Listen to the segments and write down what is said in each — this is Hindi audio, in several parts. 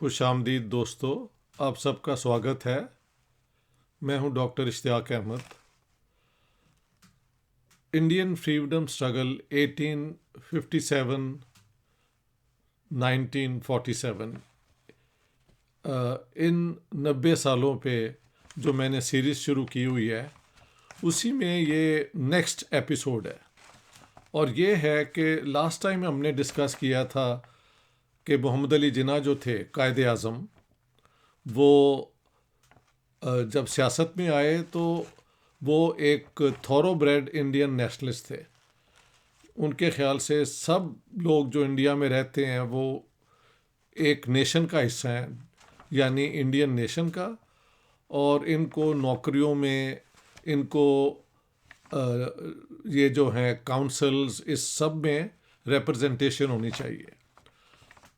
खुशामदीद दोस्तों, आप सबका स्वागत है। मैं हूं doctor Ishtiaq Ahmed. Indian freedom struggle 1857 1947, इन 90 सालों पे जो मैंने सीरीज़ शुरू की हुई है उसी में ये नेक्स्ट एपिसोड है। और ये है कि लास्ट टाइम हमने डिस्कस किया था कि मोहम्मद अली जिन्ना जो थे कायदे आज़म, वो जब सियासत में आए तो वो एक थॉरोब्रेड इंडियन नेशनलिस्ट थे। उनके ख्याल से सब लोग जो इंडिया में रहते हैं वो एक नेशन का हिस्सा हैं, यानी इंडियन नेशन का, और इनको नौकरियों में, इनको ये जो हैं काउंसल्स, इस सब में रिप्रेजेंटेशन होनी चाहिए।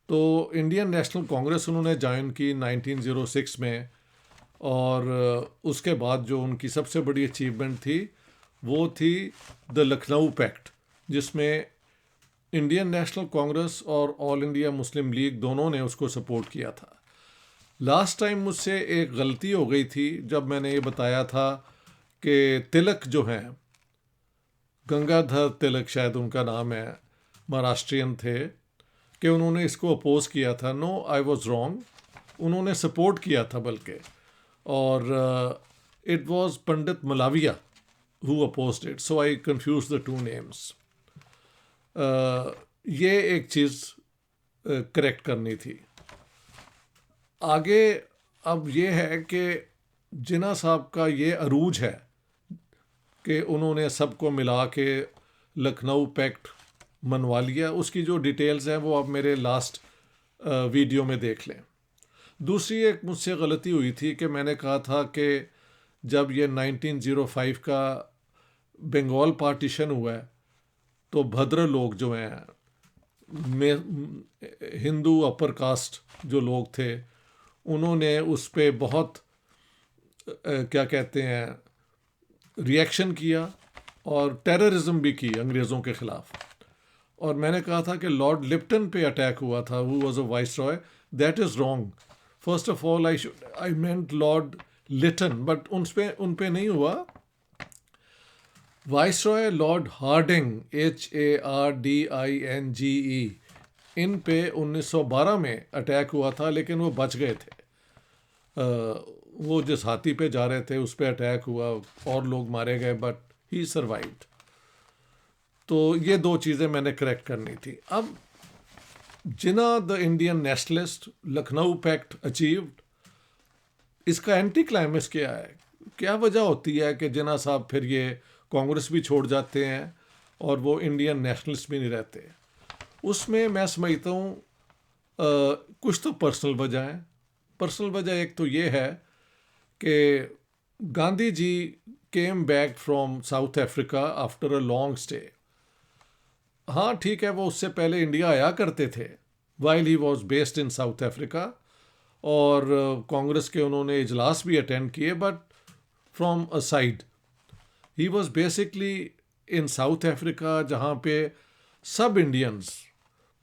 तो इंडियन नेशनल कांग्रेस उन्होंने ज्वाइन की 1906 में, और उसके बाद जो उनकी सबसे बड़ी अचीवमेंट थी वो थी द लखनऊ पैक्ट, जिसमें इंडियन नेशनल कांग्रेस और ऑल इंडिया मुस्लिम लीग दोनों ने उसको सपोर्ट किया था। लास्ट टाइम मुझसे एक गलती हो गई थी जब मैंने ये बताया था कि तिलक जो हैं, गंगाधर तिलक शायद उनका नाम है, महाराष्ट्रियन थे, कि उन्होंने इसको अपोज किया था। नो, आई वॉज रॉन्ग, उन्होंने सपोर्ट किया था बल्कि, और it was Pandit Malaviya who opposed it, so I confuse the two names. ये एक चीज़ करेक्ट करनी थी। आगे अब ये है कि जिन्ना साहब का ये अरूज है कि उन्होंने सबको मिला के लखनऊ पैक्ट मनवा लिया। उसकी जो डिटेल्स हैं वो आप मेरे लास्ट वीडियो में देख लें। दूसरी एक मुझसे गलती हुई थी कि मैंने कहा था कि जब ये 1905 का बंगाल पार्टीशन हुआ है तो भद्र लोग जो हैं, हिंदू अपर कास्ट जो लोग थे, उन्होंने उस पर बहुत क्या कहते हैं, रिएक्शन किया और टेररिज्म भी की अंग्रेज़ों के ख़िलाफ़। और मैंने कहा था कि लॉर्ड लिप्टन पे अटैक हुआ था, who was a viceroy. That is wrong. First of all I meant Lord Lytton, but उन पे नहीं हुआ। Viceroy Lord Hardinge, HARDINGE, इन पे 1912 में अटैक हुआ था, लेकिन वो बच गए थे। वो जिस हाथी पे जा रहे थे उस पे अटैक हुआ और लोग मारे गए, बट ही सर्वाइव्ड। तो ये दो चीज़ें मैंने करेक्ट करनी थी। अब Jinnah the Indian nationalist, Lucknow pact achieved, इसका एंटी क्लाइमेक्स क्या है? क्या वजह होती है कि जिन्ना साहब फिर ये कांग्रेस भी छोड़ जाते हैं और वो इंडियन नेशनलिस्ट भी नहीं रहते? उसमें मैं समझता हूँ कुछ तो पर्सनल वजह हैं। पर्सनल वजह एक तो ये है कि Gandhi ji came back from South Africa after a long stay. हाँ ठीक है, वो उससे पहले इंडिया आया करते थे while he was based in south Africa, और कांग्रेस के उन्होंने इजलास भी अटेंड किए, but from a side. He was basically in south Africa, जहाँ पे सब इंडियंस,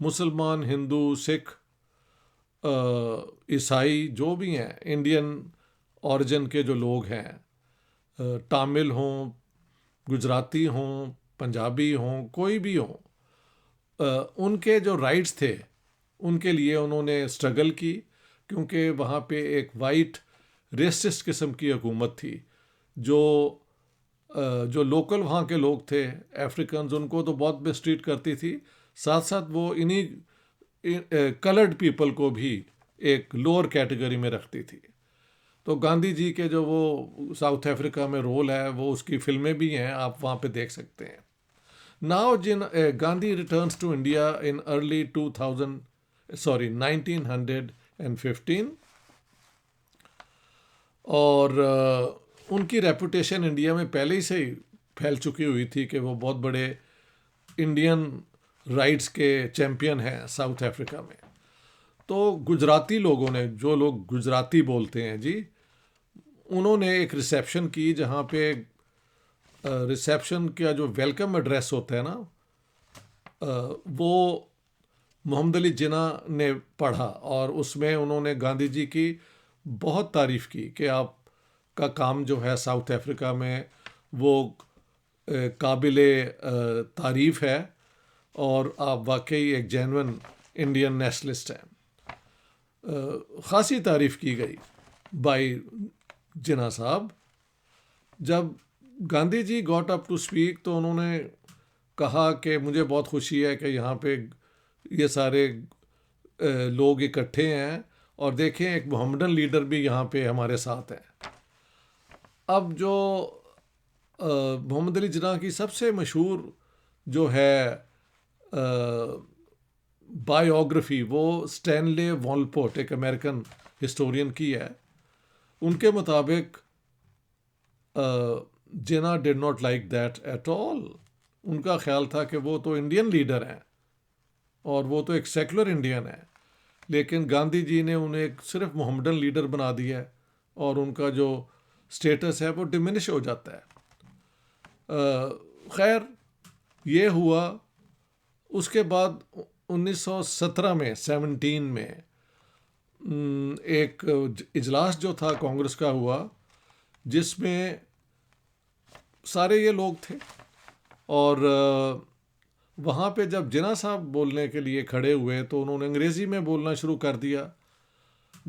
मुसलमान, हिंदू, सिख, ईसाई, जो भी हैं, इंडियन ओरिजिन के जो लोग हैं, तमिल हों, गुजराती हों, पंजाबी हों, कोई भी हों, उनके जो राइट्स थे उनके लिए उन्होंने स्ट्रगल की, क्योंकि वहाँ पे एक वाइट रेसिस्ट किस्म की हुकूमत थी। जो लोकल वहाँ के लोग थे, अफ्रीकन, उनको तो बहुत मिसट्रीट करती थी। साथ साथ वो इन्हीं कलर्ड पीपल को भी एक लोअर कैटेगरी में रखती थी। तो गांधी जी के जो वो साउथ अफ्रीका में रोल है, वो उसकी फिल्में भी हैं, आप वहाँ पे देख सकते हैं। Now Gandhi returns to India in early 1915, और उनकी रेपुटेशन इंडिया में पहले ही से ही फैल चुकी हुई थी कि वो बहुत बड़े इंडियन राइट्स के चैम्पियन हैं साउथ अफ्रीका में। तो गुजराती लोगों ने, जो लोग गुजराती बोलते हैं जी, उन्होंने एक रिसेप्शन की, जहाँ पे रिसेप्शन का जो वेलकम एड्रेस होता है ना, वो मोहम्मद अली जिन्ना ने पढ़ा और उसमें उन्होंने गांधी जी की बहुत तारीफ़ की कि आपका काम जो है साउथ अफ्रीका में वो काबिल तारीफ़ है और आप वाकई एक जेन्युइन इंडियन नेशनलिस्ट हैं। ख़ासी तारीफ़ की गई बाई जिन्ना साहब। जब Gandhi ji got up to speak तो उन्होंने कहा कि मुझे बहुत खुशी है कि यहाँ पे ये सारे लोग इकट्ठे हैं और देखें एक मोहम्मदन लीडर भी यहाँ पे हमारे साथ हैं। अब जो मोहम्मद अली जिन्ना की सबसे मशहूर जो है बायोग्राफी वो स्टैनले वॉलपोर्ट एक अमेरिकन हिस्टोरियन की है। उनके मुताबिक Jinnah did not like that at all. उनका ख्याल था कि वो तो इंडियन लीडर हैं और वो तो एक सेकुलर इंडियन है, लेकिन गांधी जी ने उन्हें एक सिर्फ मोहम्मदन लीडर बना दिया है और उनका जो स्टेटस है वो डिमिनिश हो जाता है। खैर ये हुआ। उसके बाद 1917 में 17 में एक इजलास जो था कांग्रेस का हुआ जिसमें सारे ये लोग थे और वहाँ पे जब जिन्ना साहब बोलने के लिए खड़े हुए तो उन्होंने अंग्रेज़ी में बोलना शुरू कर दिया।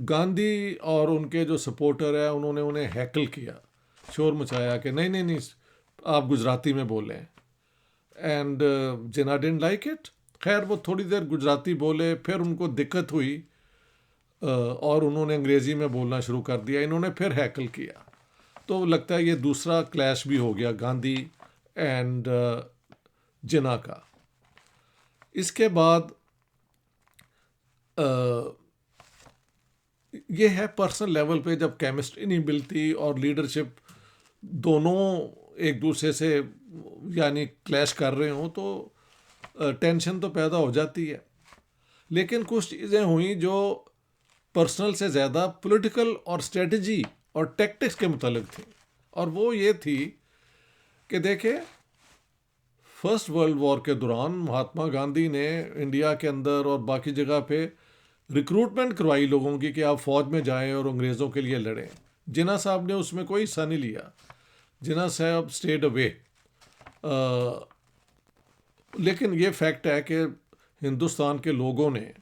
गांधी और उनके जो सपोर्टर है उन्होंने उन्हें हैकल किया, शोर मचाया कि नहीं नहीं नहीं आप गुजराती में बोलें। And Jinnah didn't like it. खैर वो थोड़ी देर गुजराती बोले, फिर उनको दिक्कत हुई और उन्होंने अंग्रेज़ी में बोलना शुरू कर दिया। इन्होंने फिर हैकल किया। तो लगता है ये दूसरा क्लैश भी हो गया गांधी एंड जिन्ना का। इसके बाद ये है पर्सनल लेवल पे जब केमिस्ट्री नहीं मिलती और लीडरशिप दोनों एक दूसरे से यानी क्लैश कर रहे हों तो टेंशन तो पैदा हो जाती है। लेकिन कुछ चीज़ें हुई जो पर्सनल से ज़्यादा पॉलिटिकल और स्ट्रेटजी और टैक्टिक्स के मुतालिक थी, और वो ये थी कि देखे फर्स्ट वर्ल्ड वॉर के दौरान महात्मा गांधी ने इंडिया के अंदर और बाकी जगह पे रिक्रूटमेंट करवाई लोगों की कि आप फौज में जाएं और अंग्रेज़ों के लिए लड़ें। जिन्ना साहब ने उसमें कोई हिस्सा नहीं लिया। जिन्ना साहब स्टेड अवे। लेकिन ये फैक्ट है कि हिंदुस्तान के लोगों ने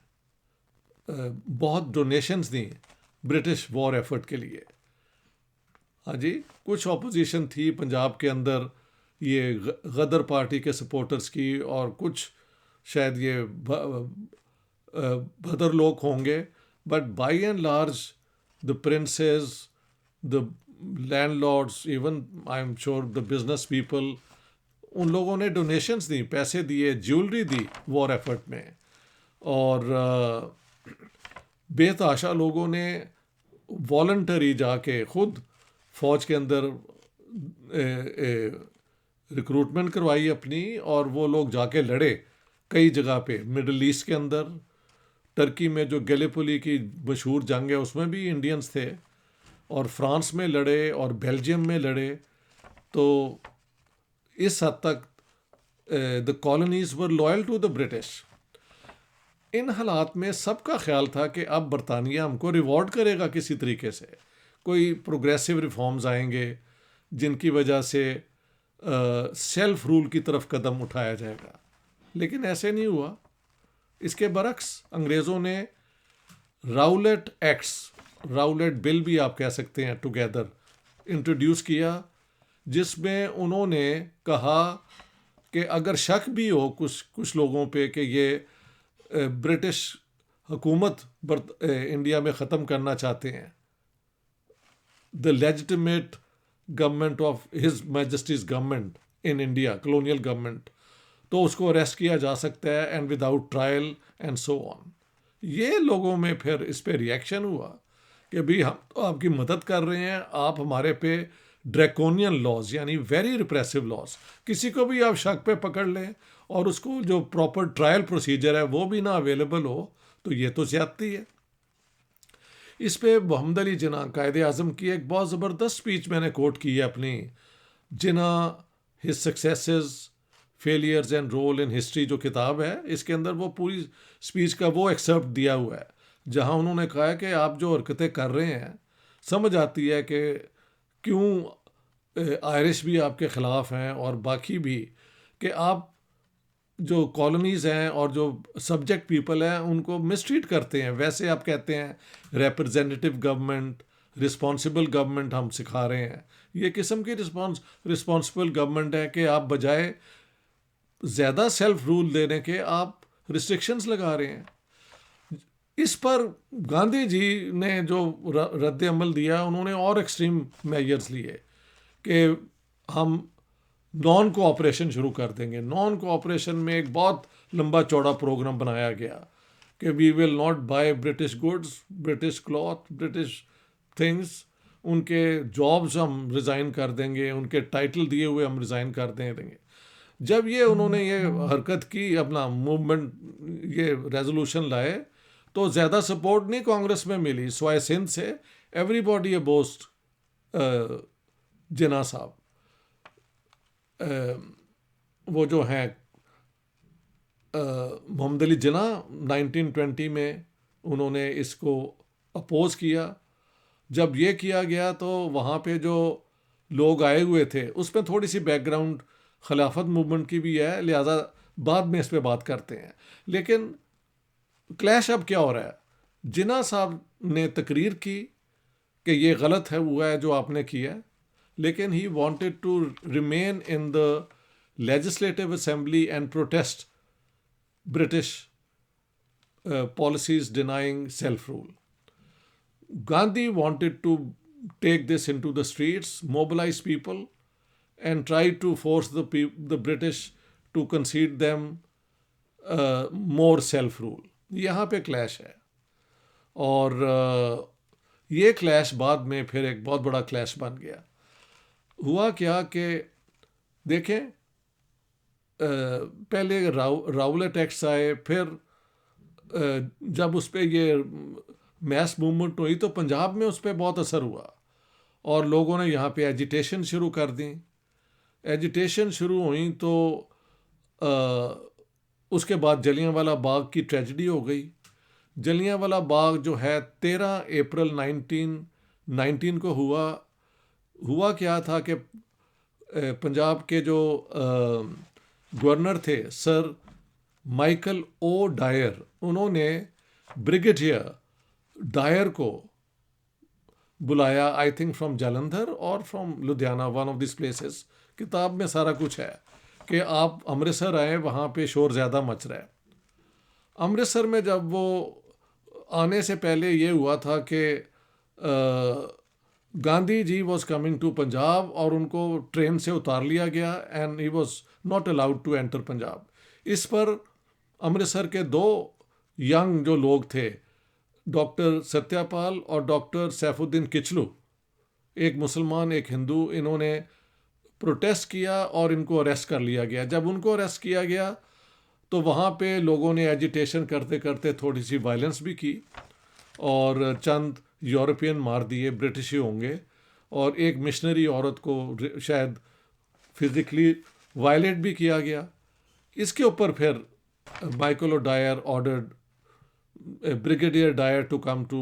बहुत डोनेशंस दी ब्रिटिश वॉर एफर्ट के लिए। हाँ जी, कुछ ऑपोजिशन थी पंजाब के अंदर ये गदर पार्टी के सपोर्टर्स की, और कुछ शायद ये भदर लोग होंगे, but by and large the princess, the landlords, even I am sure the business people, उन लोगों ने डोनेशंस दी, पैसे दिए, ज्वेलरी दी वॉर एफर्ट में। और बेतहाशा लोगों ने वॉलंटरी जाके खुद फौज के अंदर रिक्रूटमेंट करवाई अपनी, और वो लोग जाके लड़े कई जगह पे। मिडल ईस्ट के अंदर, टर्की में जो गैलीपोली की मशहूर जंग है उसमें भी इंडियंस थे, और फ्रांस में लड़े और बेल्जियम में लड़े। तो इस हद तक the colonies were loyal to the British. इन हालात में सबका ख्याल था कि अब बरतानिया हमको रिवॉर्ड करेगा किसी तरीके से, कोई प्रोग्रेसिव रिफॉर्म्स आएंगे जिनकी वजह से सेल्फ रूल की तरफ कदम उठाया जाएगा। लेकिन ऐसे नहीं हुआ। इसके बरक्स अंग्रेज़ों ने राउलेट एक्ट्स, राउलेट बिल भी आप कह सकते हैं, टुगेदर इंट्रोड्यूस किया, जिसमें उन्होंने कहा कि अगर शक भी हो कुछ लोगों पे कि ये ब्रिटिश हुकूमत इंडिया में ख़त्म करना चाहते हैं, the legitimate government of his Majesty's government in India, colonial government, तो उसको अरेस्ट किया जा सकता है and without trial and so on. ये लोगों में फिर इस पे रिएक्शन हुआ कि भाई हम तो आपकी मदद कर रहे हैं, आप हमारे पे ड्रैकोनियन लॉज यानी वेरी रिप्रेसिव लॉज, किसी को भी आप शक पे पकड़ लें और उसको जो प्रॉपर ट्रायल प्रोसीजर है वो भी ना अवेलेबल हो, तो ये तो ज्यादती है। इस पे मोहम्मद अली जिन्ना कायद आज़म की एक बहुत ज़बरदस्त स्पीच मैंने कोट की है अपनी, Jinnah, his successes, failures and role in history जो किताब है, इसके अंदर वो पूरी स्पीच का वो एक्सेप्ट दिया हुआ है, जहां उन्होंने कहा है कि आप जो हरकतें कर रहे हैं, समझ आती है कि क्यों आयरिश भी आपके ख़िलाफ़ हैं और बाकी भी, कि आप जो कॉलोनीज़ हैं और जो सब्जेक्ट पीपल हैं उनको मिसट्रीट करते हैं। वैसे आप कहते हैं रिप्रेजेंटेटिव गवर्नमेंट, रिस्पॉन्सिबल गवर्नमेंट हम सिखा रहे हैं। ये किस्म की रिस्पॉन्सिबल गवर्नमेंट है कि आप बजाय ज़्यादा सेल्फ रूल देने के आप रिस्ट्रिक्शंस लगा रहे हैं। इस पर गांधी जी ने जो रद्द अमल दिया, उन्होंने और एक्सट्रीम मेजर्स लिए कि हम नॉन कोऑपरेशन शुरू कर देंगे। नॉन कोऑपरेशन में एक बहुत लंबा चौड़ा प्रोग्राम बनाया गया कि we will not buy British goods, British cloth, British things. उनके जॉब्स हम रिज़ाइन कर देंगे, उनके टाइटल दिए हुए हम रिज़ाइन कर देंगे। जब ये उन्होंने ये हरकत की, अपना मूवमेंट, ये रेजोल्यूशन लाए, तो ज़्यादा सपोर्ट नहीं कांग्रेस में मिली स्वाय सिंध से। एवरीबॉडी अपोज्ड जिन्ना साहब। वो जो हैं मोहम्मद अली जिन्ना 1920 में उन्होंने इसको अपोज किया। जब ये किया गया तो वहाँ पे जो लोग आए हुए थे उसमें थोड़ी सी बैकग्राउंड खिलाफत मूवमेंट की भी है, लिहाजा बाद में इस पे बात करते हैं। लेकिन क्लैश अब क्या हो रहा है? जिन्ना साहब ने तकरीर की कि ये गलत है, हुआ है जो आपने किया, लेकिन he wanted to remain in the legislative assembly and protest British policies denying self-rule. Gandhi wanted to take this into the streets, mobilize people, and try to force the British to concede them more self-rule. यहाँ पे क्लैश है, और ये क्लैश बाद में फिर एक बहुत बड़ा क्लैश बन गया। हुआ क्या कि देखें, पहले राउलेट एक्ट्स आए, फिर जब उस पर ये मैस मूवमेंट हुई तो पंजाब में उस पर बहुत असर हुआ और लोगों ने यहाँ पे एजिटेशन शुरू कर दी। एजिटेशन शुरू हुई तो उसके बाद जलियांवाला बाग की ट्रेजेडी हो गई। जलियांवाला बाग जो है 13 अप्रैल 1919 को हुआ क्या था कि पंजाब के जो गवर्नर थे सर माइकल ओ डायर, उन्होंने ब्रिगेडियर डायर को बुलाया, आई थिंक फ्रॉम जालंधर और from Ludhiana, one of this places. किताब में सारा कुछ है कि आप अमृतसर आए, वहाँ पे शोर ज़्यादा मच रहा है। अमृतसर में जब वो आने से पहले ये हुआ था कि Gandhi ji was coming to Punjab और उनको ट्रेन से उतार लिया गया and he was not allowed to enter Punjab. इस पर अमृतसर के दो यंग जो लोग थे, डॉक्टर सत्यापाल और डॉक्टर सैफुद्दीन किचलू, एक मुसलमान एक हिंदू, इन्होंने प्रोटेस्ट किया और इनको अरेस्ट कर लिया गया। जब उनको अरेस्ट किया गया तो वहाँ पे लोगों ने एजिटेशन करते करते थोड़ी सी वायलेंस भी की और चंद यूरोपियन मार दिए, ब्रिटिश ही होंगे, और एक मिशनरी औरत को शायद फिजिकली वायलेट भी किया गया। इसके ऊपर फिर Michael Dyer ordered brigadier Dyer to come to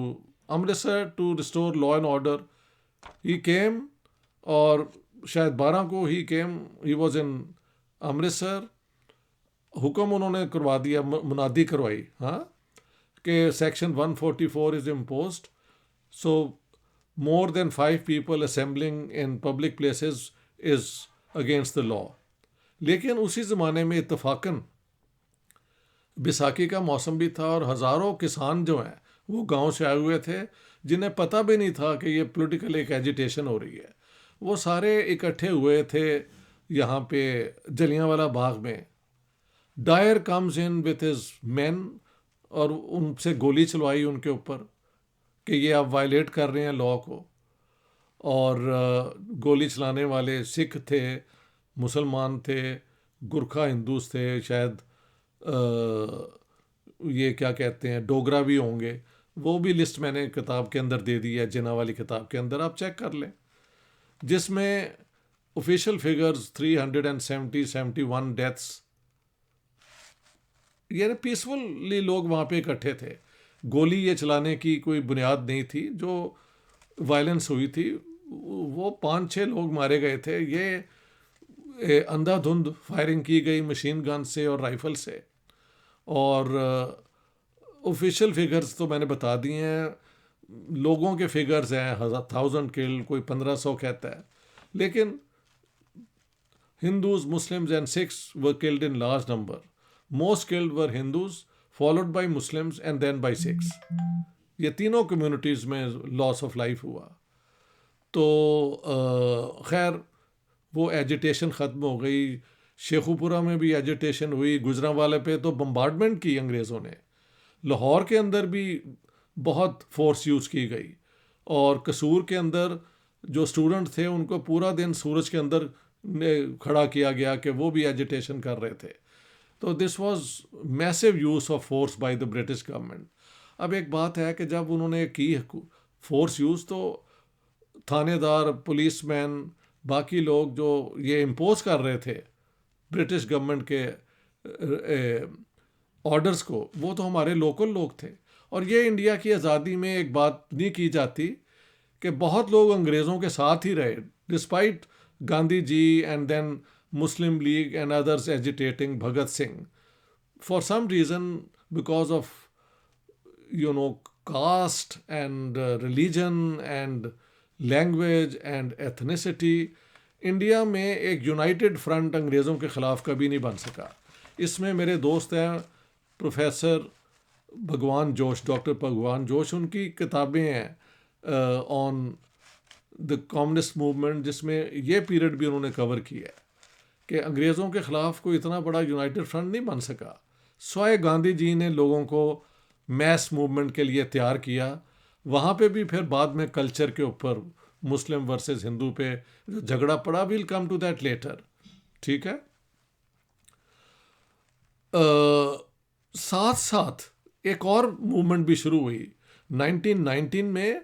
Amritsar to restore law and order. He came, और शायद 12 को ही केम, ही वॉज इन अमृतसर। हुक्म उन्होंने करवा दिया, मुनादी करवाई, हाँ, कि section 144 is imposed, so more than 5 people assembling in public places is against the law. लेकिन उसी ज़माने में इत्तफाकन बैसाखी का मौसम भी था और हज़ारों किसान जो हैं वो गांव से आए हुए थे, जिन्हें पता भी नहीं था कि ये पॉलिटिकल एक एजिटेशन हो रही है। वो सारे इकट्ठे हुए थे यहाँ पे जलियांवाला बाग में। Dyer comes in with his man और उनसे गोली चलवाई उनके ऊपर कि ये आप वायलेट कर रहे हैं लॉ को। और गोली चलाने वाले सिख थे, मुसलमान थे, गुरखा हिंदूस थे, शायद ये क्या कहते हैं डोगरा भी होंगे। वो भी लिस्ट मैंने किताब के अंदर दे दी है, जिन्ना वाली किताब के अंदर, आप चेक कर लें, जिसमें ऑफिशियल फिगर्स 371 डेथ्स, ये पीसफुली लोग वहाँ पे इकट्ठे थे, गोली ये चलाने की कोई बुनियाद नहीं थी। जो वायलेंस हुई थी वो 5-6 लोग मारे गए थे, ये अंधाधुंध फायरिंग की गई मशीन गन से और राइफल से। और ऑफिशियल फिगर्स तो मैंने बता दिए हैं, लोगों के फिगर्स हैं 1000 किल्ड, कोई 1500 कहता है, लेकिन Hindus, Muslims and Sikhs were killed in large number. Most killed were Hindus, followed by Muslims and then by Sikhs. ये तीनों कम्युनिटीज़ में लॉस ऑफ लाइफ हुआ। तो खैर वो एजिटेशन ख़त्म हो गई। शेखुपुरा में भी एजिटेशन हुई, गुजरांवाले पे तो बम्बार्डमेंट की अंग्रेज़ों ने, लाहौर के अंदर भी बहुत फोर्स यूज़ की गई, और कसूर के अंदर जो स्टूडेंट थे उनको पूरा दिन सूरज के अंदर खड़ा किया गया कि वो भी एजिटेशन कर रहे थे। तो this was massive use of force by the British government. अब एक बात है कि जब उन्होंने की फोर्स यूज़, तो थानेदार, पुलिसमैन, बाकी लोग जो ये इम्पोज कर रहे थे ब्रिटिश गवर्नमेंट के ऑर्डर्स को, वो तो हमारे लोकल लोग थे। और ये इंडिया की आज़ादी में एक बात नहीं की जाती कि बहुत लोग अंग्रेज़ों के साथ ही रहे, despite Gandhi ji and then Muslim League and others agitating Bhagat Singh, for some reason, because of caste and religion and language and ethnicity, India में एक यूनाइटेड फ्रंट अंग्रेज़ों के ख़िलाफ़ कभी नहीं बन सका। इसमें मेरे दोस्त हैं प्रोफेसर भगवान जोश, डॉक्टर भगवान जोश, उनकी किताबें हैं ऑन द कम्युनिस्ट मूवमेंट, जिसमें ये पीरियड भी उन्होंने कवर किया है कि अंग्रेज़ों के ख़िलाफ़ कोई इतना बड़ा यूनाइटेड फ्रंट नहीं बन सका। स्वाय गांधी जी ने लोगों को मैस मूवमेंट के लिए तैयार किया। वहाँ पे भी फिर बाद में कल्चर के ऊपर मुस्लिम वर्सेस हिंदू पे जो झगड़ा पड़ा, will come to that later, ठीक है। साथ साथ एक और मूवमेंट भी शुरू हुई 1919 में,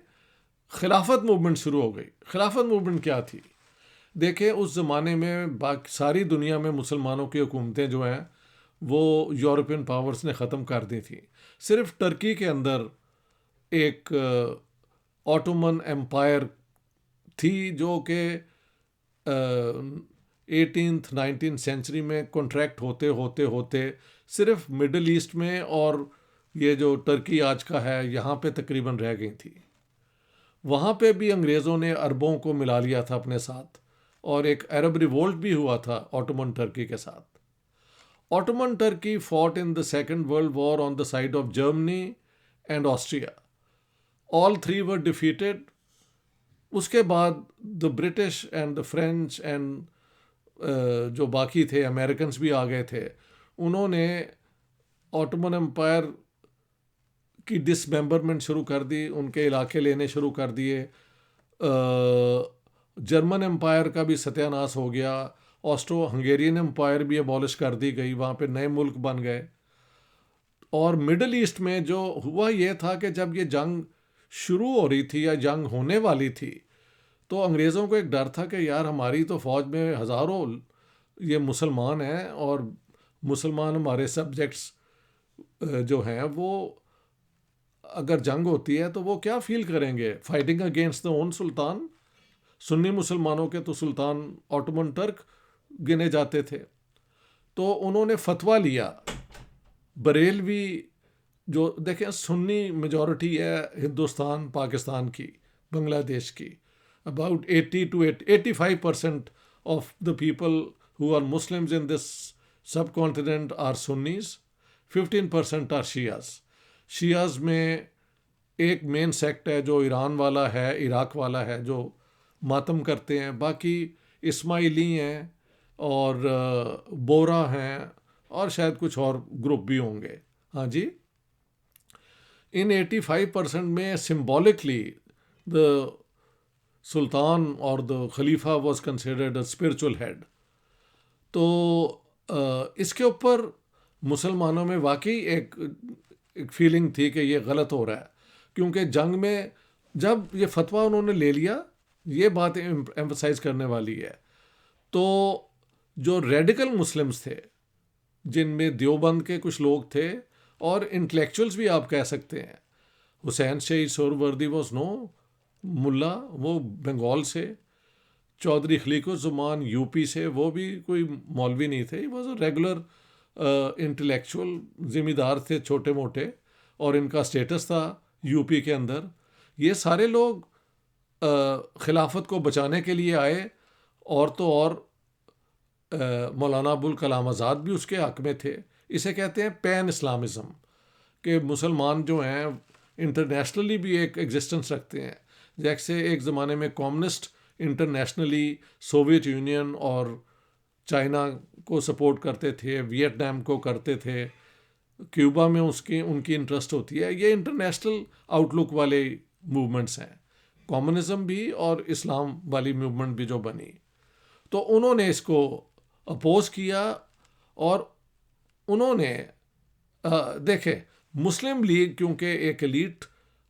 खिलाफत मूवमेंट शुरू हो गई। खिलाफत मूवमेंट क्या थी? देखें, उस ज़माने में बाकी सारी दुनिया में मुसलमानों की हुकूमतें जो हैं वो यूरोपियन पावर्स ने ख़त्म कर दी थी। सिर्फ टर्की के अंदर एक ऑटोमन एम्पायर थी जो कि 18th 19th सेंचुरी में कॉन्ट्रैक्ट होते होते होते सिर्फ मिडल ईस्ट में और ये जो टर्की आज का है यहाँ पे तकरीबन रह गई थी। वहाँ पे भी अंग्रेज़ों ने अरबों को मिला लिया था अपने साथ, और एक अरब रिवोल्ट भी हुआ था ऑटोमन टर्की के साथ। Ottoman Turkey fought in the Second World War on the side of Germany and Austria. All three were defeated. उसके बाद the British and the French and जो बाकी थे अमेरिकन्स भी आ गए थे, उन्होंने ऑटोमन एम्पायर की डिसमेंबरमेंट शुरू कर दी, उनके इलाके लेने शुरू कर दिए। जर्मन एम्पायर का भी सत्यानाश हो गया। ऑस्ट्रो हंगेरियन एम्पायर भी अबॉलिश कर दी गई, वहाँ पे नए मुल्क बन गए। और मिडल ईस्ट में जो हुआ ये था कि जब ये जंग शुरू हो रही थी या जंग होने वाली थी, तो अंग्रेज़ों को एक डर था कि यार हमारी तो फ़ौज में हज़ारों ये मुसलमान हैं, और मुसलमान हमारे सब्जेक्ट्स जो हैं वो अगर जंग होती है तो वो क्या फील करेंगे, फाइटिंग अगेंस्ट द ओन सुल्तान। सुन्नी मुसलमानों के तो सुल्तान ऑटोमन टर्क गिने जाते थे। तो उन्होंने फतवा लिया, बरेलवी जो देखें सुन्नी मेजॉरिटी है हिंदुस्तान, पाकिस्तान की, बांग्लादेश की, about 80 to 85% of the people who are Muslims in this subcontinent are Sunnis, 15% are Shias. Shias में एक मेन सेक्ट है जो ईरान वाला है, इराक वाला है, जो मातम करते हैं। बाकी इस्माइली हैं और बोरा हैं और शायद कुछ और ग्रुप भी होंगे। हाँ जी, इन 85% में सिम्बॉलिकली द सुल्तान और the Khalifa was considered a spiritual head. तो इसके ऊपर मुसलमानों में वाकई एक फीलिंग थी कि ये गलत हो रहा है, क्योंकि जंग में जब ये फतवा उन्होंने ले लिया, ये बात एम्फसाइज करने वाली है, तो जो रेडिकल मुस्लिम्स थे, जिनमें देवबंद के कुछ लोग थे और इंटेलेक्चुअल्स भी आप कह सकते हैं, हुसैन शहीद सोहरावर्दी वॉज नो मुल्ला, वो बंगाल से, चौधरी खलीकुज़्ज़मान यूपी से, वो भी कोई मौलवी नहीं थे, वॉज अ रेगुलर इंटेलेक्चुअल, ज़िम्मेदार थे छोटे मोटे, और इनका स्टेटस था यूपी के अंदर। ये सारे लोग खिलाफत को बचाने के लिए आए, और तो और मौलाना अबुल कलाम आज़ाद भी उसके हक़ में थे। इसे कहते हैं पैन इस्लामिज़म, कि मुसलमान जो हैं इंटरनेशनली भी एक एग्जिस्टेंस रखते हैं। जैसे एक ज़माने में कम्युनिस्ट इंटरनेशनली सोवियत यूनियन और चाइना को सपोर्ट करते थे, वियतनाम को करते थे, क्यूबा में उनकी इंटरेस्ट होती है। ये इंटरनेशनल आउटलुक वाले मूवमेंट्स हैं, कम्युनिज्म भी और इस्लाम वाली मूवमेंट भी जो बनी। तो उन्होंने इसको अपोज किया, और उन्होंने देखे मुस्लिम लीग क्योंकि एक एलीट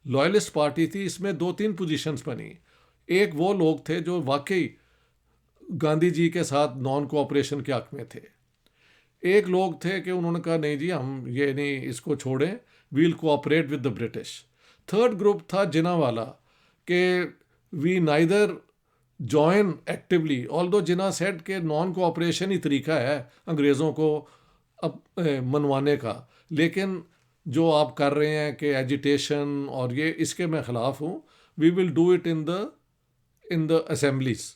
लॉयलिस्ट पार्टी थी, इसमें 2-3 पोजीशंस बनी। एक वो लोग थे जो वाकई गांधी जी के साथ नॉन कोऑपरेशन के हक़ में थे। एक लोग थे कि उन्होंने कहा नहीं जी, हम ये नहीं, इसको छोड़ें, we'll cooperate with the British. Third group था जिना वाला, कि we neither join actively, although Jinnah said के नॉन कोऑपरेशन ही तरीका है अंग्रेज़ों को अब मनवाने का, लेकिन जो आप कर रहे हैं कि एजिटेशन और ये, इसके मैं ख़िलाफ़ हूँ, we will do it in the assemblies.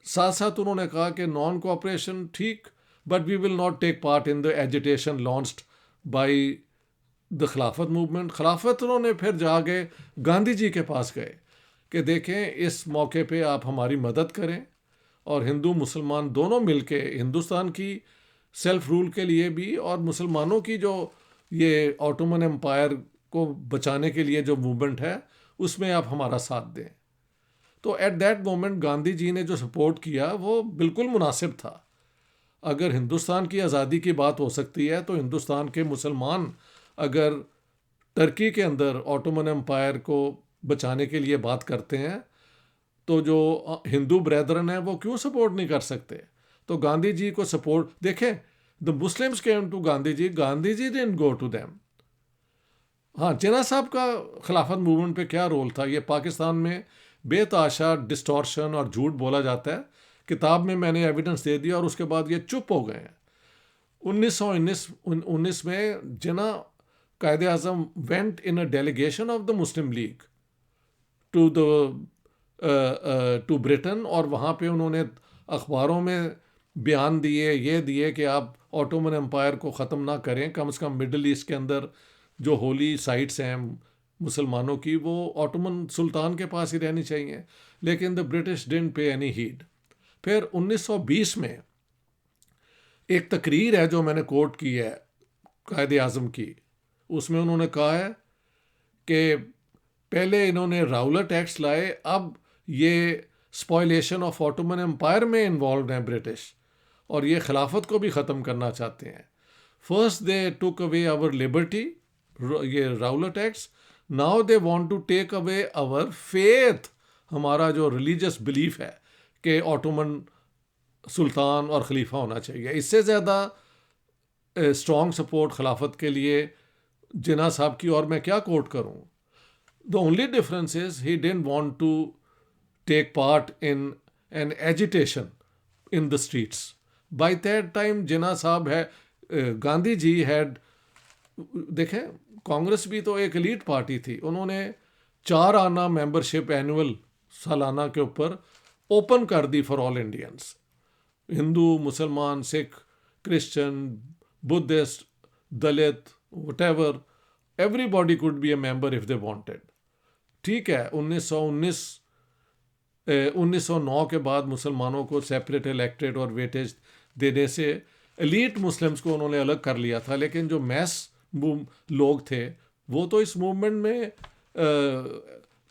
साथ साथ उन्होंने कहा कि नॉन कोऑपरेशन ठीक, but we will not take part in the agitation launched by the Khilafat movement. Khilafat उन्होंने फिर जाके गांधी जी के पास गए कि देखें, इस मौके पे आप हमारी मदद करें, और हिंदू मुसलमान दोनों मिलके हिंदुस्तान की सेल्फ रूल के लिए भी, और मुसलमानों की जो ये ऑटोमन एम्पायर को बचाने के लिए जो मूवमेंट है, उसमें आप हमारा साथ दें। तो at that moment Gandhi ji ने जो सपोर्ट किया वो बिल्कुल मुनासिब था। अगर हिंदुस्तान की आज़ादी की बात हो सकती है, तो हिंदुस्तान के मुसलमान अगर टर्की के अंदर ऑटोमन एम्पायर को बचाने के लिए बात करते हैं, तो जो हिंदू ब्रेदरन है वो क्यों सपोर्ट नहीं कर सकते? तो गांधी जी को सपोर्ट, देखें, the Muslims came to Gandhi ji didn't go to them. हाँ, जिन्ना साहब का खिलाफत मूवमेंट पे क्या रोल था? ये पाकिस्तान में बेताशा डिस्टॉर्शन और झूठ बोला जाता है। किताब में मैंने एविडेंस दे दिया और उसके बाद ये चुप हो गए हैं। 1919 में Jinnah Quaid e Azam went in a delegation of the Muslim League to Britain, और वहाँ पे उन्होंने अखबारों में बयान दिए, ये दिए कि आप ऑटोमन एम्पायर को ख़त्म ना करें, कम से कम मिडल ईस्ट के अंदर जो होली साइट्स हैं मुसलमानों की, वो ऑटोमन सुल्तान के पास ही रहनी चाहिए। लेकिन द ब्रिटिश डिडंट पे एनी हीड। फिर 1920 में एक तकरीर है जो मैंने कोट की है कायदे आज़म की, उसमें उन्होंने कहा है कि पहले इन्होंने राउलट एक्ट्स लाए, अब ये स्पॉयलेशन ऑफ ऑटोमन एम्पायर में इन्वॉल्व हैं ब्रिटिश, और ये खिलाफत को भी ख़त्म करना चाहते हैं। First they took away our liberty, ये Rowlatt acts, now they want to take away our faith, हमारा जो रिलीजियस बिलीफ है कि ऑटोमन सुल्तान और खलीफा होना चाहिए। इससे ज़्यादा स्ट्रॉन्ग सपोर्ट खिलाफत के लिए जिन्ना साहब की और मैं क्या कोट करूं? The only difference is he didn't want to take part in an agitation in the streets. By that time Jinnah sahab है, गांधी जी हैड, देखें, कांग्रेस भी तो एक एलीट पार्टी थी, उन्होंने 4 आना मेंबरशिप एनुअल सालाना के ऊपर ओपन कर दी फॉर ऑल इंडियंस, हिंदू, मुसलमान, Sikh, Christian, Buddhist, Dalit, whatever, everybody could be a member if they wanted. ठीक है, 1909 के बाद मुसलमानों को सेपरेट इलेक्टेड और वेटेज देने से एलीट मुस्लिम्स को उन्होंने अलग कर लिया था, लेकिन जो मैस लोग थे वो तो इस मूवमेंट में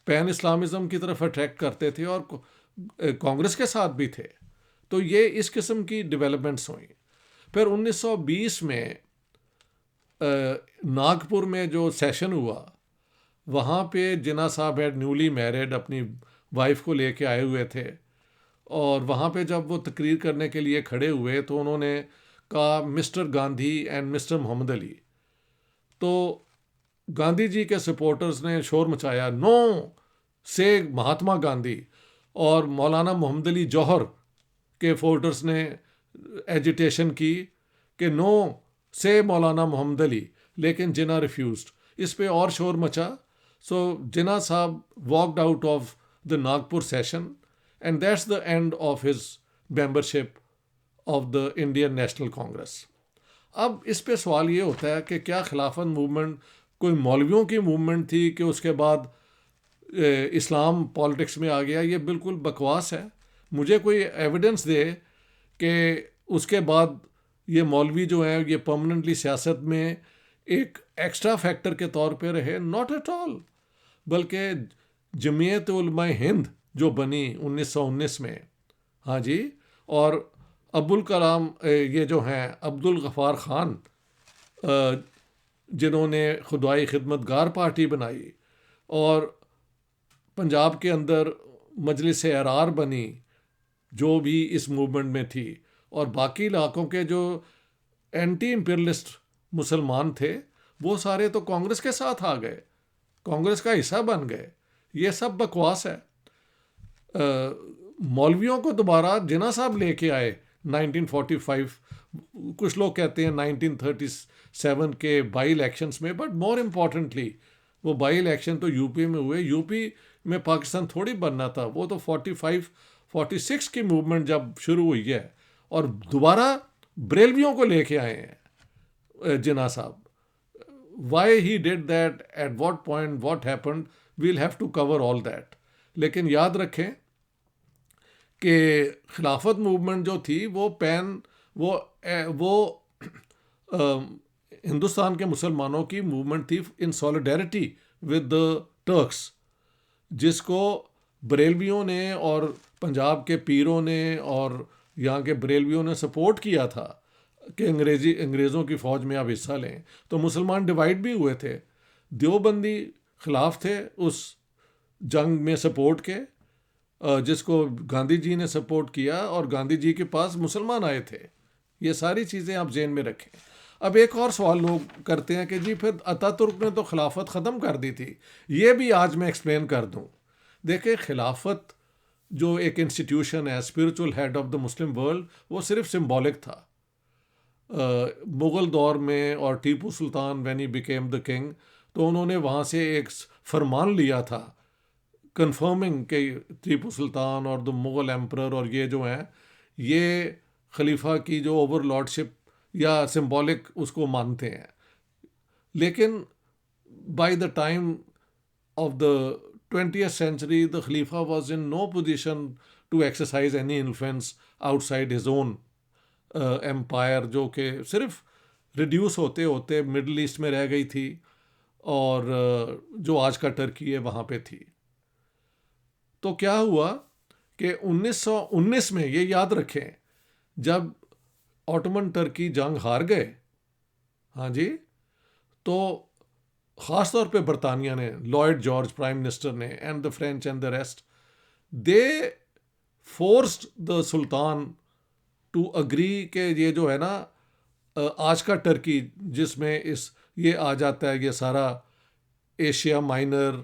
पैन इस्लामिज़म की तरफ अट्रैक्ट करते थे और कांग्रेस के साथ भी थे। तो ये इस किस्म की डेवलपमेंट्स हुई। फिर 1920 में नागपुर में जो सेशन हुआ, वहाँ पे जिन्ना साहब है न्यूली मैरिड, अपनी वाइफ को लेके आए हुए थे, और वहाँ पे जब वो तकरीर करने के लिए खड़े हुए तो उन्होंने कहा mister Gandhi and mister Mohammad Ali. तो गांधी जी के सपोर्टर्स ने शोर मचाया, नो से महात्मा गांधी। और मौलाना मोहम्मद अली जौहर के फोर्टर्स ने एजिटेशन की कि नो से मौलाना मोहम्मद अली, लेकिन जिना रिफ्यूज्ड। इस पे और शोर मचा। सो जिना साहब walked out of the Nagpur session and that's the end of his membership of the Indian national Congress. अब इस पे सवाल ये होता है कि क्या खिलाफत मूवमेंट कोई मौलवियों की मूवमेंट थी कि उसके बाद इस्लाम पॉलिटिक्स में आ गया? ये बिल्कुल बकवास है। मुझे कोई एविडेंस दे कि उसके बाद ये मौलवी जो हैं ये परमानेंटली सियासत में एक एक्स्ट्रा फैक्टर के तौर पे रहे। Not at all. बल्कि जमीयत उलमा हिंद जो बनी 1919 में, हाँ जी, और अब्दुल कलाम ये जो हैं अब्दुल गफ़ार ख़ान जिन्होंने खुदाई खिदमतगार पार्टी बनाई, और पंजाब के अंदर मजलिस अरार बनी जो भी इस मूवमेंट में थी, और बाकी इलाकों के जो एंटी इम्पीरियलिस्ट मुसलमान थे वो सारे तो कांग्रेस के साथ आ गए, कांग्रेस का हिस्सा बन गए। ये सब बकवास है। मौलवियों को दोबारा जिना साहब लेके आए 1945, कुछ लोग कहते हैं 1937 के बाई इलेक्शंस में, बट मोर इम्पॉर्टेंटली वो बाई इलेक्शन तो यूपी में हुए। यूपी में पाकिस्तान थोड़ी बनना था, वो तो 45-46 की मूवमेंट जब शुरू हुई है, और दोबारा बरेलवियों को लेके आए हैं Jinnah sahab. Why he did that, at what point, what happened, we'll have to cover all that. लेकिन याद रखें कि खिलाफत मूवमेंट जो थी वो हिंदुस्तान के मुसलमानों की मूवमेंट थी इन सॉलिडेरिटी विद द टर्क्स, जिसको बरेलवियों ने और पंजाब के पीरों ने और यहाँ के बरेलवियों ने सपोर्ट किया था कि अंग्रेज़ों की फ़ौज में आप हिस्सा लें। तो मुसलमान डिवाइड भी हुए थे। देवबंदी खिलाफ थे उस जंग में सपोर्ट के, जिसको गांधी जी ने सपोर्ट किया, और गांधी जी के पास मुसलमान आए थे। ये सारी चीज़ें आप जेन में रखें। अब एक और सवाल लोग करते हैं कि जी फिर अतातुर्क ने तो खिलाफत ख़त्म कर दी थी। ये भी आज मैं एक्सप्लेन कर दूं। देखिए, खिलाफत जो एक इंस्टीट्यूशन है, spiritual head of the Muslim world, वो सिर्फ सिंबॉलिक था। मुग़ल दौर में और Tipu Sultan when he became the king, तो उन्होंने वहाँ से एक फरमान लिया था कंफर्मिंग कि टीपू सुल्तान और द मुग़ल एम्परर और ये जो हैं ये खलीफा की जो ओवरलॉर्डशिप या सिंबॉलिक उसको मानते हैं। लेकिन by the time of the 20th century, the Khalifa was in no position to exercise any influence outside his own empire, जो कि सिर्फ रिड्यूस होते होते मिडल ईस्ट में रह गई थी, और जो आज का टर्की है वहाँ पे थी। तो क्या हुआ कि 1919 में, ये याद रखें, जब ऑटोमन टर्की जंग हार गए, हाँ जी, तो ख़ास तौर पे बरतानिया ने, लॉयड जॉर्ज प्राइम मिनिस्टर ने, and the French and the rest, they forced the sultan to agree कि ये जो है ना आज का टर्की जिसमें ये आ जाता है, ये सारा एशिया माइनर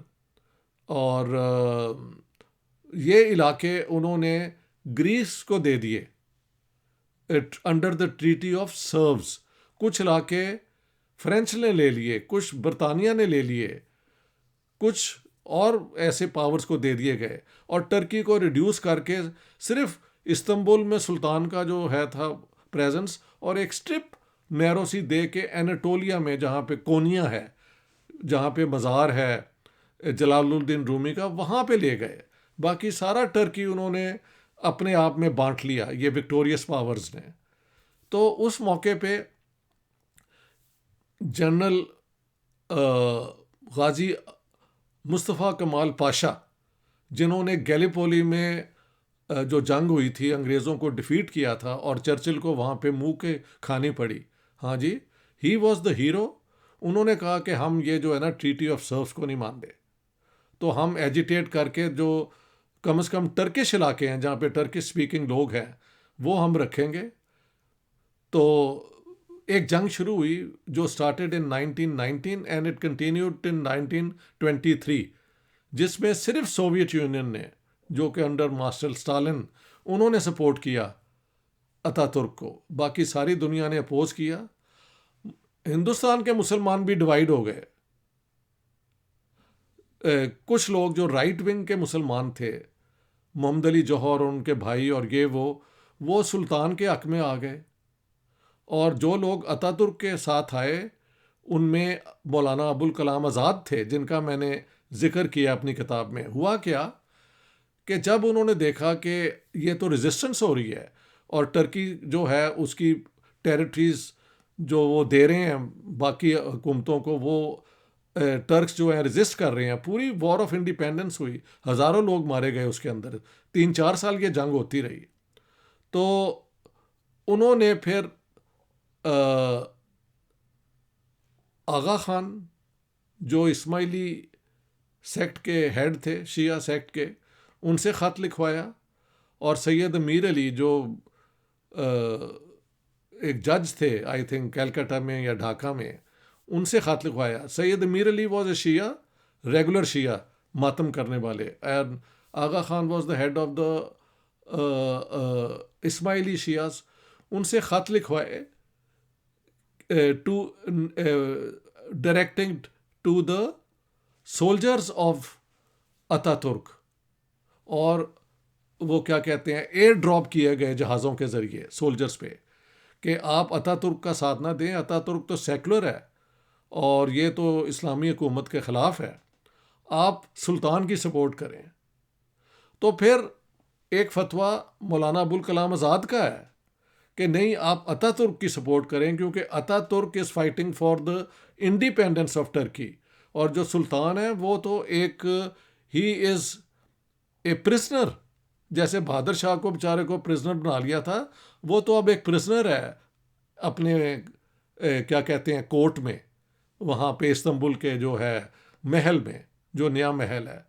और ये इलाके उन्होंने ग्रीस को दे दिए under the treaty of serves. कुछ इलाके फ्रेंच ने ले लिए, कुछ बरतानिया ने ले लिए, कुछ और ऐसे पावर्स को दे दिए गए, और टर्की को रिड्यूस करके सिर्फ इस्तंबुल में सुल्तान का जो है था प्रेजेंस, और एक स्ट्रिप नैरो सी दे के एनाटोलिया में जहाँ पे कोनिया है, जहाँ पे मज़ार है जलालुद्दीन रूमी का, वहाँ पे ले गए। बाकी सारा टर्की उन्होंने अपने आप में बांट लिया, ये विक्टोरियस पावर्स ने। तो उस मौके पे जनरल गाजी मुस्तफ़ा कमाल पाशा, जिन्होंने गैलीपोली में जो जंग हुई थी अंग्रेज़ों को डिफीट किया था और चर्चिल को वहाँ पे मुंह के खानी पड़ी, हाँ जी, ही वॉज द हीरो। उन्होंने कहा कि हम ये जो है ना ट्रीटी ऑफ सर्व्स को नहीं मानते, तो हम एजिटेट करके जो कम से कम टर्किश इलाके हैं जहाँ पे टर्किश स्पीकिंग लोग हैं, वो हम रखेंगे। तो एक जंग शुरू हुई जो started in 1919 and it continued in 1923, जिसमें सिर्फ सोवियत यूनियन ने, जो कि अंडर मार्शल स्टालिन, उन्होंने सपोर्ट किया अतातुर्क को, बाकी सारी दुनिया ने अपोज किया। हिंदुस्तान के मुसलमान भी डिवाइड हो गए। कुछ लोग जो राइट विंग के मुसलमान थे, मोहम्मद अली जौहर और उनके भाई और ये वो सुल्तान के हक में आ गए। और जो लोग अतातुर्क के साथ आए उनमें मौलाना अबुल कलाम आज़ाद थे, जिनका मैंने जिक्र किया अपनी किताब में। हुआ क्या कि जब उन्होंने देखा कि ये तो रेजिस्टेंस हो रही है और टर्की जो है उसकी टेरिटरीज जो वो दे रहे हैं बाकी हुकूमतों को, वो टर्क्स जो हैं रेजिस्ट कर रहे हैं, पूरी वॉर ऑफ इंडिपेंडेंस हुई, हज़ारों लोग मारे गए उसके अंदर, 3-4 साल ये जंग होती रही। तो उन्होंने फिर आगा खान जो इस्माइली सेक्ट के हेड थे, शिया सेक्ट के, उनसे ख़त लिखवाया। और सैयद अमीर अली जो एक जज थे आई थिंक कैलकाटा में या ढाका में, उनसे ख़त लिखवाया। Syed Ameer Ali was a Shia, regular Shia, मातम करने वाले, and Aga Khan was the head of the Ismaili Shias. उनसे ख़त लिखवाए to directing to the soldiers of Ataturk, और वो क्या कहते हैं, एयर ड्रॉप किए गए जहाज़ों के ज़रिए सोल्जर्स पे कि आप अतातुर्क का साथ ना दें, अतातुर्क तो सेकुलर है और ये तो इस्लामी हुकूमत के ख़िलाफ़ है, आप सुल्तान की सपोर्ट करें। तो फिर एक फतवा मौलाना अबुल कलाम आज़ाद का है कि नहीं, आप अतातुर्क की सपोर्ट करें, क्योंकि Ataturk is fighting for the independence of Turkey. और जो सुल्तान है वो तो एक, ही इज़ ए प्रिजनर, जैसे बहादुर शाह को बेचारे को प्रिजनर बना लिया था, वो तो अब एक प्रिजनर है अपने क्या कहते हैं कोर्ट में, वहाँ पे इस्तंबुल के जो है महल में, जो नया महल है।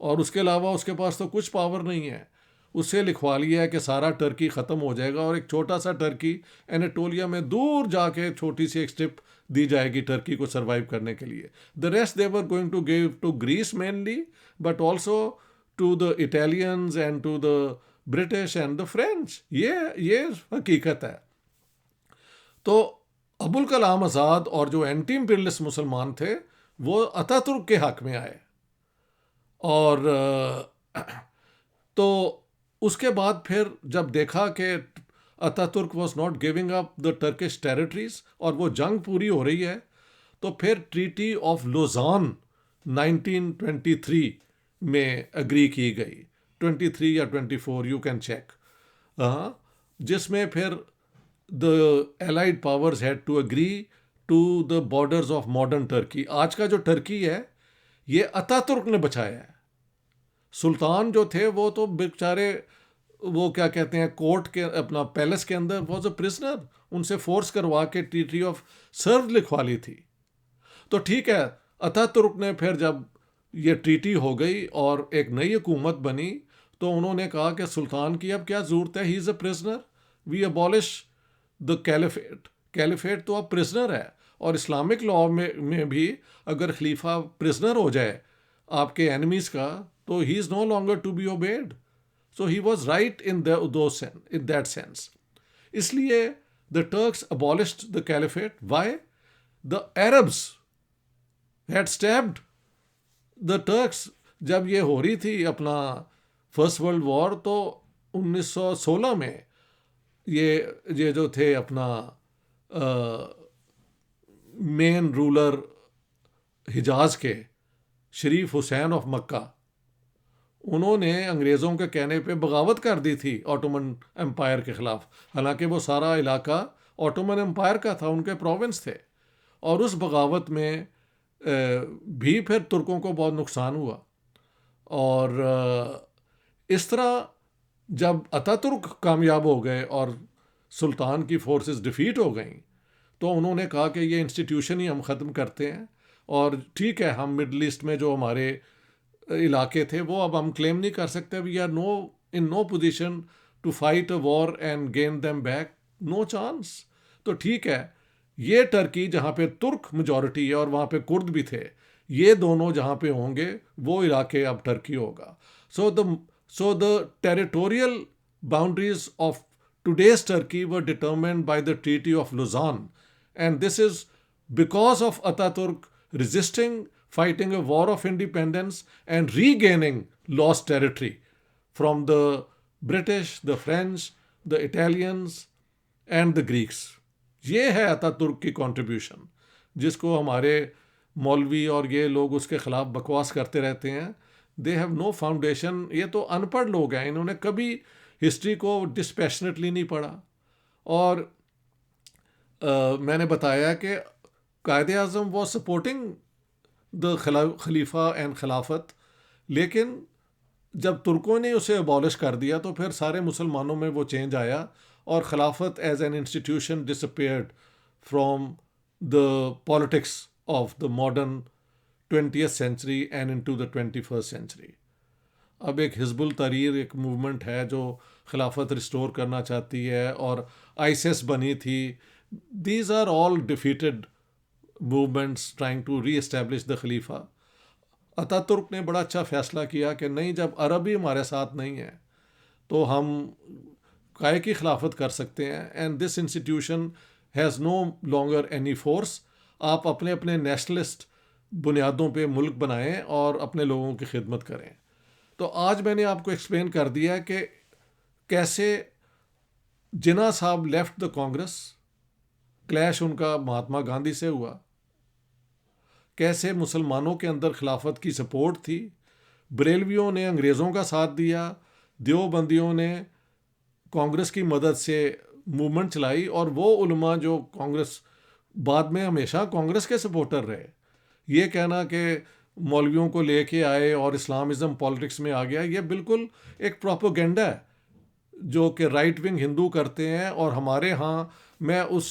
और उसके अलावा उसके पास तो कुछ पावर नहीं है। उससे लिखवा लिया है कि सारा टर्की ख़त्म हो जाएगा और एक छोटा सा टर्की एनाटोलिया में दूर जाके छोटी सी एक स्ट्रिप दी जाएगी टर्की को सरवाइव करने के लिए। The rest they were going to give to Greece mainly, but also to the Italians and to the British and the French. ये हकीकत है। तो अबुल कलाम आज़ाद और जो एंटी इंपीरियलिस्ट मुसलमान थे वो अतातुर्क के हक में आए। और तो उसके बाद फिर जब देखा कि Ataturk was not giving up the Turkish territories और वो जंग पूरी हो रही है, तो फिर ट्रीटी ऑफ लोजान 1923 में अग्री की गई, 23 या 24 यू कैन चेक, जिसमें फिर the allied powers had to agree to the borders of modern Turkey. आज का जो टर्की है ये अतातुर्क ने बचाया है। सुल्तान जो थे वो तो बेचारे, वो क्या कहते हैं, कोर्ट के अपना पैलेस के अंदर वॉज अ प्रिजनर, उनसे फोर्स करवा के ट्रीटी ऑफ सर्व लिखवा ली थी। तो ठीक है, अतातुर्क ने फिर जब ये ट्रीटी हो गई और एक नई हुकूमत बनी, तो उन्होंने कहा कि सुल्तान की अब क्या ज़रूरत है, he is a prisoner, we abolish the caliphate. Caliphate तो अब प्रिजनर है, और इस्लामिक लॉ में भी अगर खलीफा प्रिजनर हो जाए आपके एनिमीज़ का, तो he is no longer to be obeyed. So he was right in that sense. इसलिए the Turks abolished the caliphate. Why? The Arabs had stabbed the Turks. जब ये हो रही थी अपना फर्स्ट वर्ल्ड वॉर, तो 1916 में ये जो थे अपना मेन रूलर हिजाज के, शरीफ हुसैन ऑफ मक्का, उन्होंने अंग्रेज़ों के कहने पे बगावत कर दी थी ऑटोमन एम्पायर के ख़िलाफ़। हालांकि वो सारा इलाका ऑटोमन एम्पायर का था, उनके प्रोविंस थे। और उस बगावत में भी फिर तुर्कों को बहुत नुकसान हुआ। और इस तरह जब अतातुर्क कामयाब हो गए और सुल्तान की फोर्सेस डिफीट हो गई, तो उन्होंने कहा कि ये इंस्टीट्यूशन ही हम ख़त्म करते हैं। और ठीक है, हम मिडल ईस्ट में जो हमारे इलाके थे वो अब हम क्लेम नहीं कर सकते, we are no in no position to fight a war and gain them back, no chance. तो ठीक है, ये टर्की जहाँ पे तुर्क मेजॉरिटी है और वहाँ पे कुर्द भी थे, ये दोनों जहाँ पे होंगे वो इलाके अब टर्की होगा। So the territorial boundaries of today's Turkey were determined by the Treaty of Lausanne, and this is because of Ataturk resisting, fighting a war of independence, and regaining lost territory from the British, the French, the Italians, and the Greeks. ये है अतातुर्क की कंट्रीब्यूशन, जिसको हमारे मौलवी और ये लोग उसके खिलाफ बकवास करते रहते हैं। दे हैव नो फाउंडेशन, ये तो अनपढ़ लोग हैं, इन्होंने कभी हिस्ट्री को डिस्पैशनेटली नहीं पढ़ा। और मैंने बताया कि Quaid e Azam was supporting the खलीफा एंड खिलाफत, लेकिन जब तुर्कों ने उसे अबॉलिश कर दिया तो फिर सारे मुसलमानों में वो चेंज आया और खिलाफत as an institution disappeared from the politics of the modern 20th century and into the 21st century. अब एक हिजबुल तहरीर एक मूवमेंट है जो खिलाफत रिस्टोर करना चाहती है, और आईसिस बनी थी। These are all defeated movements trying to re establish the खलीफा। अतातुर्क ने बड़ा अच्छा फैसला किया कि नहीं, जब अरब ही हमारे साथ नहीं है तो हम काय की खिलाफत कर सकते हैं, and this institution has no longer any force. आप अपने अपने नेशनलिस्ट बुनियादों पे मुल्क बनाएं और अपने लोगों की खिदमत करें। तो आज मैंने आपको एक्सप्लेन कर दिया कि कैसे जिन्ना साहब लेफ्ट द कांग्रेस, क्लैश उनका महात्मा गांधी से हुआ, कैसे मुसलमानों के अंदर खिलाफत की सपोर्ट थी, बरेलवियों ने अंग्रेज़ों का साथ दिया, देवबंदियों ने कांग्रेस की मदद से मूवमेंट चलाई, और वो उलमा जो कांग्रेस बाद में हमेशा कांग्रेस के सपोर्टर रहे। ये कहना कि मौलवियों को लेके आए और इस्लामिज़म पॉलिटिक्स में आ गया, ये बिल्कुल एक प्रोपोगेंडा है जो कि राइट विंग हिंदू करते हैं। और हमारे यहाँ, मैं उस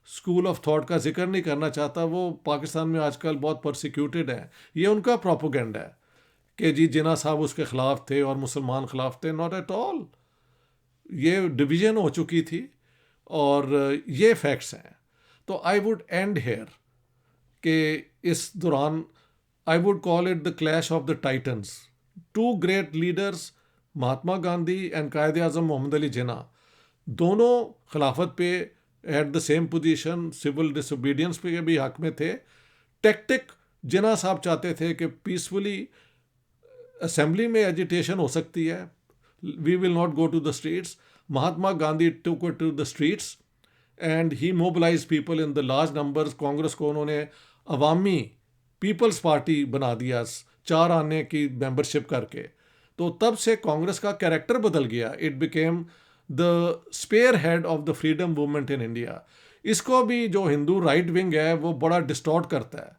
स्कूल ऑफ थॉट का जिक्र नहीं करना चाहता, वो पाकिस्तान में आजकल बहुत परसिक्यूटेड है, ये उनका प्रोपोगेंडा है कि जी जिन्ना साहब उसके ख़िलाफ़ थे और मुसलमान ख़िलाफ़ थे। नॉट एट ऑल, ये डिवीज़न हो चुकी थी और ये फैक्ट्स हैं। तो आई वुड एंड हेयर कि इस दौरान I would call it the clash of the titans. Two great leaders, Mahatma Gandhi and Quaid-e Azam Mohammad Ali Jinnah, दोनों खिलाफत पे at the same position, civil disobedience पे भी हक में थे। टैक्टिक जिन्ना साहब चाहते थे कि पीसफुली असेंबली में एजिटेशन हो सकती है, we will not go to the streets. Mahatma Gandhi took it to the streets and he mobilize people in the large numbers. Congress को उन्होंने अवामी पीपल्स पार्टी बना दिया 4 आने की मेंबरशिप करके। तो तब से कांग्रेस का कैरेक्टर बदल गया, it became the spearhead of the freedom movement in India. इसको भी जो हिंदू राइट विंग है वो बड़ा डिस्टॉर्ट करता है,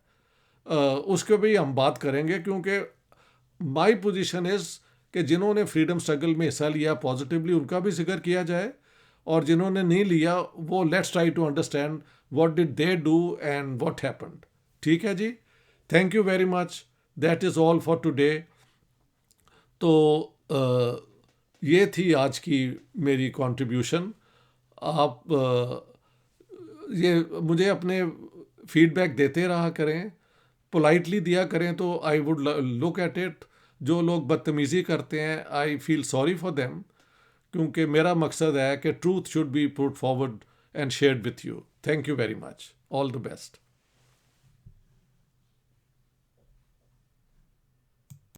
उसके भी हम बात करेंगे, क्योंकि माई पोजीशन इज़ कि जिन्होंने फ्रीडम स्ट्रगल में हिस्सा लिया पॉजिटिवली उनका भी जिक्र किया जाए, और जिन्होंने नहीं लिया वो let's try to understand what did they do and what happened. ठीक है जी, thank you very much, that is all for today. तो ये थी आज की मेरी कंट्रीब्यूशन। आप ये मुझे अपने फीडबैक देते रहा करें, पोलाइटली दिया करें, तो I would look at it. जो लोग बदतमीज़ी करते हैं, I feel sorry for them, क्योंकि मेरा मकसद है कि truth should be put forward and shared with you. Thank you very much, all the best.